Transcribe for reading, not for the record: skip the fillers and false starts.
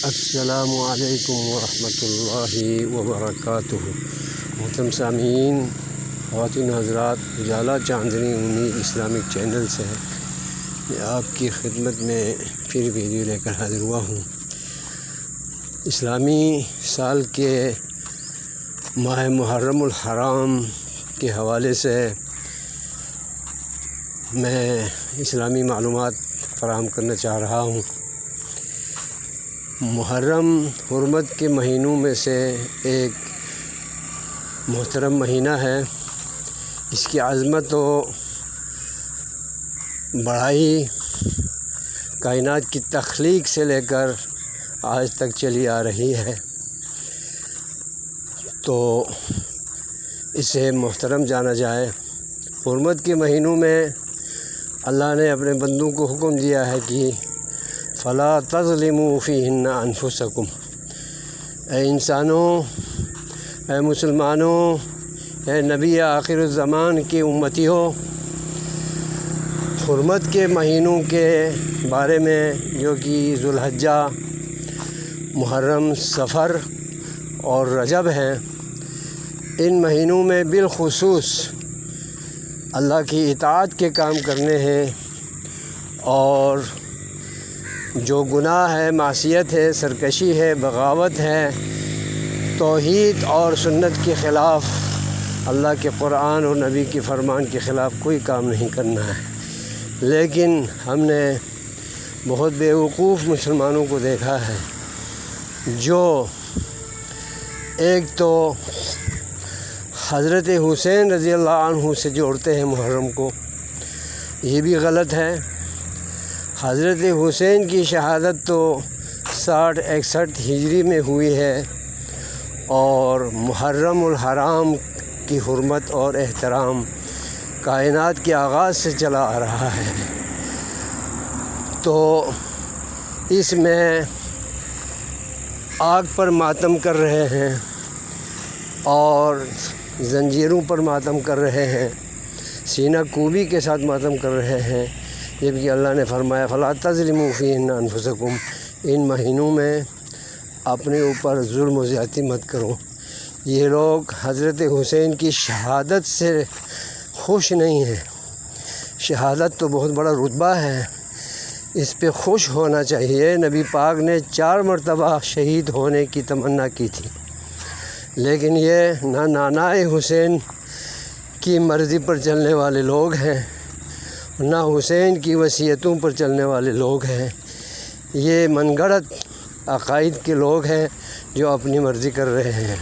السلام علیکم ورحمۃ اللہ وبرکاتہ۔ محترم سامعین، خواتین حضرات، اجالا چاندنی امید اسلامک چینل سے میں آپ کی خدمت میں پھر ویڈیو لے کر حاضر ہوا ہوں۔ اسلامی سال کے ماہ محرم الحرام کے حوالے سے میں اسلامی معلومات فراہم کرنا چاہ رہا ہوں۔ محرم حرمت کے مہینوں میں سے ایک محترم مہینہ ہے۔ اس کی عظمت و بڑائی کائنات کی تخلیق سے لے کر آج تک چلی آ رہی ہے، تو اسے محترم جانا جائے۔ حرمت کے مہینوں میں اللہ نے اپنے بندوں کو حکم دیا ہے کہ فلا تظلموا فیہن انفسکم، اے انسانوں، اے مسلمانوں، اے نبی آخر الزمان کی امتیوں، حرمت کے مہینوں کے بارے میں جو کہ ذوالحجہ، محرم، صفر اور رجب ہیں، ان مہینوں میں بالخصوص اللہ کی اطاعت کے کام کرنے ہیں، اور جو گناہ ہے، معصیت ہے، سرکشی ہے، بغاوت ہے، توحید اور سنت کے خلاف، اللہ کے قرآن اور نبی کے فرمان کے خلاف کوئی کام نہیں کرنا ہے۔ لیکن ہم نے بہت بیوقوف مسلمانوں کو دیکھا ہے جو ایک تو حضرت حسین رضی اللہ عنہ سے جوڑتے ہیں محرم کو، یہ بھی غلط ہے۔ حضرت حسین کی شہادت تو 60-61 ہجری میں ہوئی ہے، اور محرم الحرام کی حرمت اور احترام کائنات کے آغاز سے چلا آ رہا ہے۔ تو اس میں آگ پر ماتم کر رہے ہیں اور زنجیروں پر ماتم کر رہے ہیں، سینہ کوبی کے ساتھ ماتم کر رہے ہیں، جبکہ اللہ نے فرمایا فلا تظلموا فیہن انفسکم، ان مہینوں میں اپنے اوپر ظلم و زیادتی مت کرو۔ یہ لوگ حضرت حسین کی شہادت سے خوش نہیں ہیں۔ شہادت تو بہت بڑا رتبہ ہے، اس پہ خوش ہونا چاہیے۔ نبی پاک نے 4 مرتبہ شہید ہونے کی تمنا کی تھی، لیکن یہ نہ نانا حسین کی مرضی پر چلنے والے لوگ ہیں، نہ حسین کی وصیتوں پر چلنے والے لوگ ہیں۔ یہ من گھڑت عقائد کے لوگ ہیں جو اپنی مرضی کر رہے ہیں۔